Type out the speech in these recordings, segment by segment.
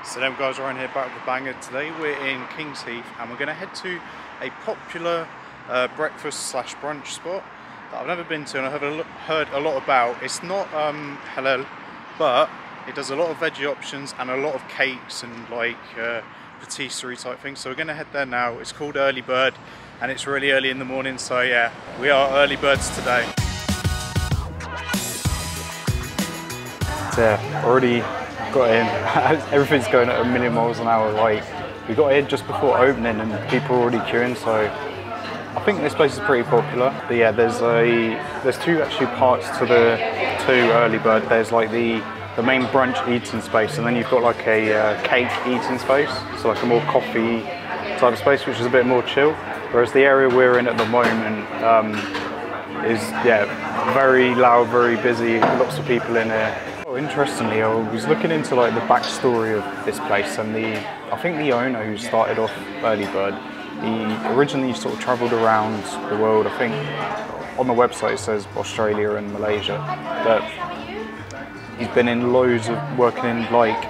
Salam Guys, Ryan here, back with a banger. Today we're in King's Heath and we're going to head to a popular breakfast slash brunch spot that I've never been to and I've heard a lot about. It's not halal, but it does a lot of veggie options and a lot of cakes and like patisserie type things. So we're going to head there now. It's called Early Bird and it's really early in the morning, so yeah, we are early birds today. Yeah, already got in. Everything's going at a million miles an hour. Like, we got in just before opening and people are already queuing, so I think this place is pretty popular. But yeah, there's two actually parts to the Early Bird. There's like the main brunch eating space, and then you've got like a cake eating space, so like a more coffee type of space, which is a bit more chill. Whereas the area we're in at the moment is, yeah, very loud, very busy, lots of people in here. Oh, interestingly, I was looking into like the backstory of this place, and I think the owner who started off Early Bird, he originally sort of travelled around the world. I think on the website it says Australia and Malaysia, but he's been in loads of working in like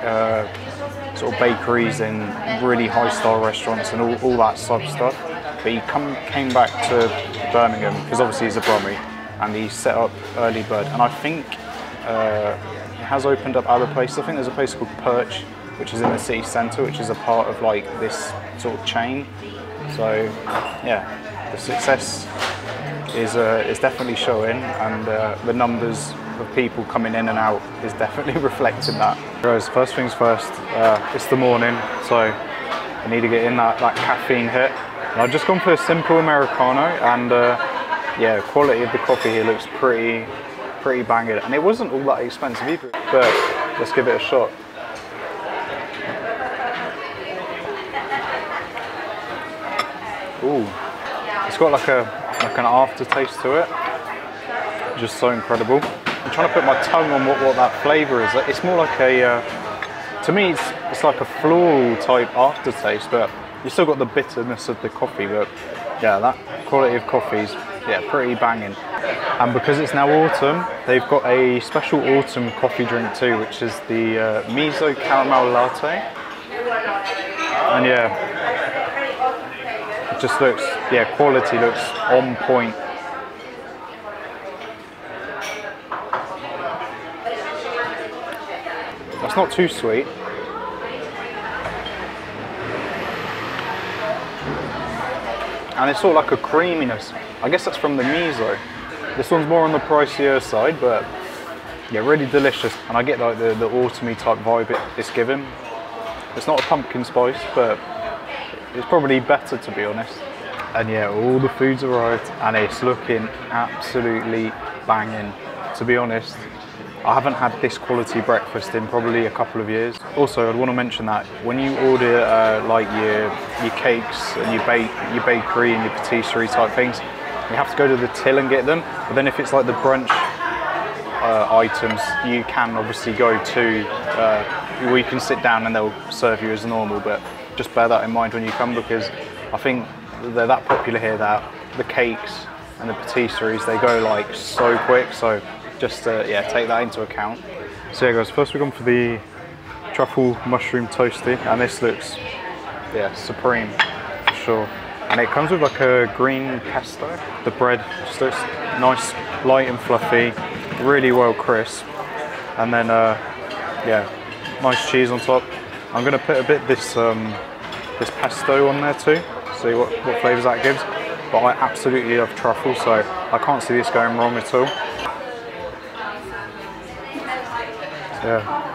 sort of bakeries and really high-style restaurants and all that sort of stuff. But he came back to Birmingham because obviously he's a Brummie, and he set up Early Bird, and I think it has opened up other places. I think there's a place called Perch, which is in the city centre, which is a part of like this sort of chain. So yeah, the success is definitely showing, and the numbers of people coming in and out is definitely reflecting that. Guys, first things first, it's the morning, so I need to get in that caffeine hit. And I've just gone for a simple Americano, and yeah, quality of the coffee here looks pretty banging, and it wasn't all that expensive either, but let's give it a shot. Ooh, it's got like an aftertaste to it, just so incredible. I'm trying to put my tongue on what that flavour is. It's more like to me it's like a floral type aftertaste, but you still got the bitterness of the coffee. But yeah, that quality of coffee is, yeah, pretty banging. And because it's now autumn, they've got a special autumn coffee drink too, which is the miso caramel latte. And yeah, it just looks, yeah, quality looks on point. That's not too sweet. And it's sort of like a creaminess. I guess that's from the miso. This one's more on the pricier side, but yeah, really delicious. And I get like the autumny type vibe it's given. It's not a pumpkin spice, but it's probably better, to be honest. And yeah, all the food's arrived and it's looking absolutely banging. To be honest, I haven't had this quality breakfast in probably a couple of years. Also, I'd want to mention that when you order like your cakes and your bakery and your patisserie type things, you have to go to the till and get them. But then if it's like the brunch items, you can obviously go to where you can sit down and they'll serve you as normal. But just bear that in mind when you come, because I think they're that popular here that the cakes and the patisseries, they go like so quick. So just yeah, take that into account. So yeah guys, first we've gone for the truffle mushroom toasty, and this looks, yeah, supreme for sure. And it comes with like a green pesto. The bread just looks nice, light and fluffy, really well crisp. And then yeah, nice cheese on top. I'm gonna put a bit this pesto on there too, see what flavours that gives. But I absolutely love truffle, so I can't see this going wrong at all. Yeah.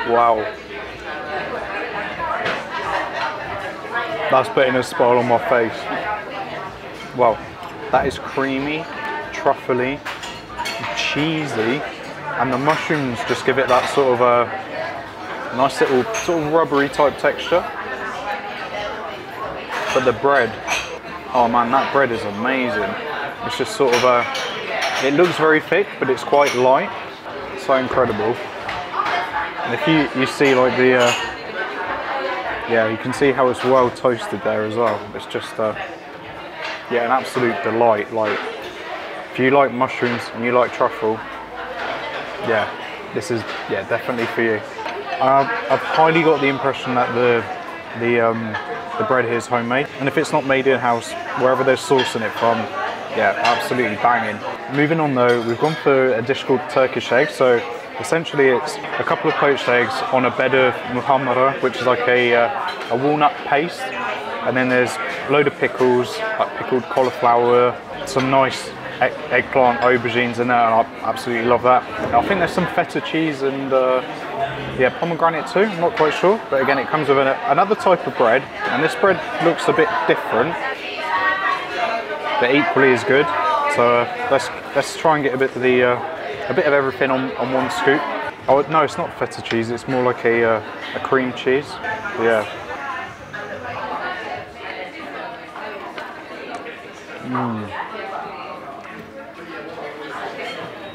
Wow. That's putting a smile on my face. Wow. That is creamy, truffly, cheesy, and the mushrooms just give it that sort of a nice little sort of rubbery type texture. But the bread, oh man, that bread is amazing. It's just sort of it looks very thick, but it's quite light. So incredible. And if you see like Yeah, you can see how it's well toasted there as well. It's just, yeah, an absolute delight. Like, if you like mushrooms and you like truffle, yeah, this is, yeah, definitely for you. I've highly got the impression that the bread here is homemade, and if it's not made in-house, wherever they're sourcing it from, yeah, absolutely banging. Moving on though, we've gone for a dish called Turkish Eggs. So essentially it's a couple of poached eggs on a bed of muhammara, which is like a walnut paste, and then there's a load of pickles, like pickled cauliflower, some nice eggplant, aubergines in there, and I absolutely love that. I think there's some feta cheese and yeah, pomegranate too, I'm not quite sure, but again it comes with another type of bread, and this bread looks a bit different, but equally as good. So let's try and get a bit of everything on one scoop. Oh no, it's not feta cheese, it's more like a cream cheese. Yeah.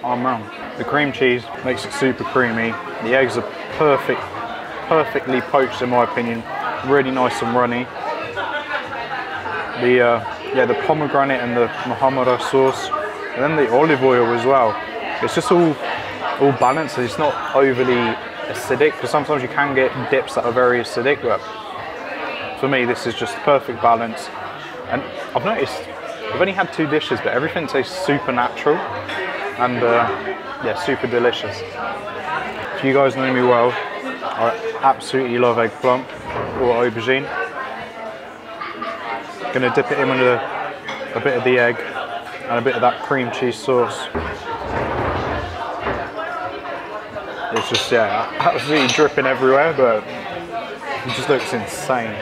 Oh man, the cream cheese makes it super creamy. The eggs are perfectly poached in my opinion. Really nice and runny. Yeah, the pomegranate and the muhammara sauce, and then the olive oil as well. It's just all balanced. It's not overly acidic, because sometimes you can get dips that are very acidic, but for me this is just perfect balance. And I've noticed I've only had 2 dishes, but everything tastes super natural and yeah, super delicious. If you guys know me well, I absolutely love eggplant or aubergine. Gonna dip it in with a bit of the egg and a bit of that cream cheese sauce. It's just, yeah, absolutely dripping everywhere, but it just looks insane.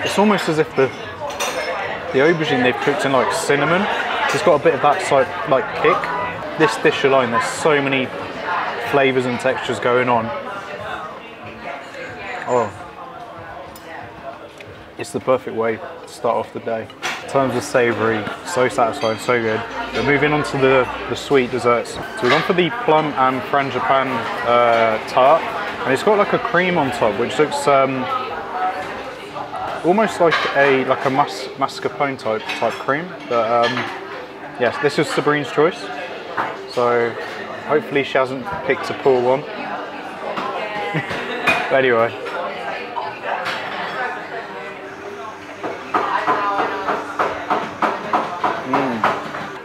It's almost as if the aubergine they've cooked in like cinnamon. It's got a bit of that like kick. This dish alone, there's so many flavours and textures going on. Oh, it's the perfect way to start off the day. In terms of savoury, so satisfying, so good. But moving on to the sweet desserts. So we've gone for the Plum and Frangipane Tart, and it's got like a cream on top, which looks almost like a mascarpone type cream. But yes, this is Sabrine's choice, so hopefully she hasn't picked a poor one. But anyway.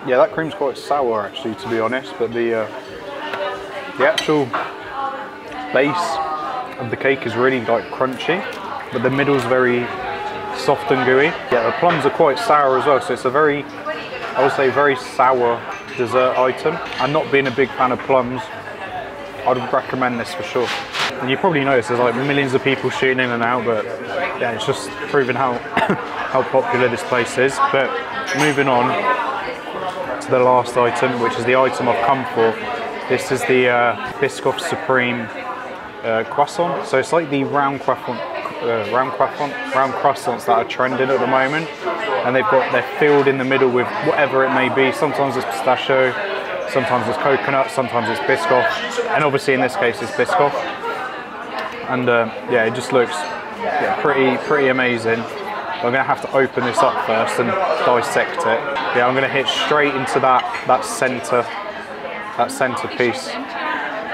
Yeah, that cream's quite sour actually, to be honest, but the actual base of the cake is really like crunchy, but the middle's very soft and gooey. Yeah, the plums are quite sour as well, so it's a very, I would say, very sour dessert item. And not being a big fan of plums, I'd recommend this for sure. And you probably notice there's like millions of people shooting in and out, but yeah, it's just proving how how popular this place is. But moving on to the last item, which is the item I've come for. This is the Biscoff Supreme croissant. So it's like the round croissants that are trending at the moment, and they're filled in the middle with whatever it may be. Sometimes it's pistachio, sometimes it's coconut, sometimes it's Biscoff, and obviously in this case it's Biscoff. And yeah, it just looks pretty amazing. I'm gonna have to open this up first and dissect it. Yeah, I'm gonna hit straight into that center piece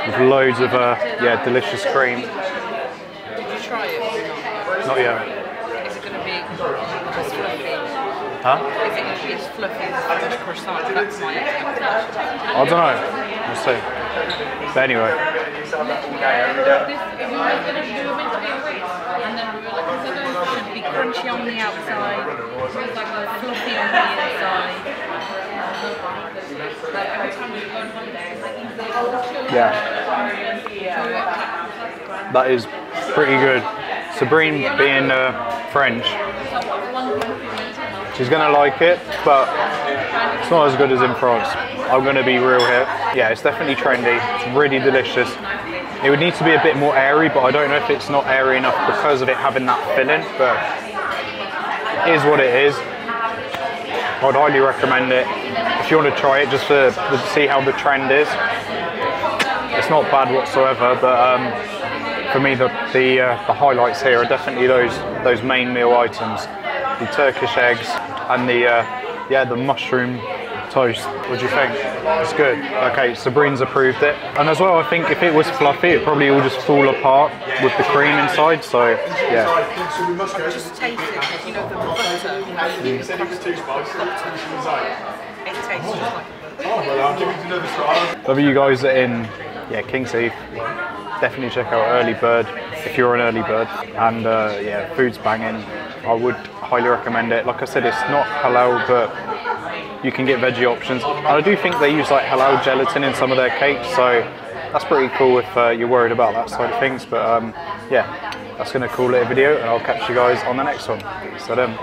with loads of yeah, delicious cream. Did you try it or not? Not yet. Is it gonna be as fluffy? Huh? Is it gonna be as fluffy as the croissant? That's my expectation. I don't know. We'll see. But anyway. Should be crunchy on the outside, fluffy on the inside. Yeah. That is pretty good. Sabrine, being French, she's gonna like it, but it's not as good as in France. I'm gonna be real here. Yeah, it's definitely trendy. It's really delicious. It would need to be a bit more airy, but I don't know if it's not airy enough because of it having that filling, but it is what it is. I'd highly recommend it if you want to try it, just to see how the trend is. It's not bad whatsoever, but for me the highlights here are definitely those main meal items, the Turkish eggs and the mushroom toast. What do you think? It's good. Okay, Sabrina's approved it. And as well, I think if it was fluffy, it probably will just fall apart with the cream inside. So yeah. Just taste it, you know, the butter. It tastes just like Whether you guys are in King's Heath, definitely check out Early Bird if you're an early bird. And food's banging. I would highly recommend it. Like I said, it's not halal, but you can get veggie options. And I do think they use like halal gelatin in some of their cakes, so that's pretty cool if you're worried about that side of things. But yeah, that's going to call it a video, and I'll catch you guys on the next one. So then.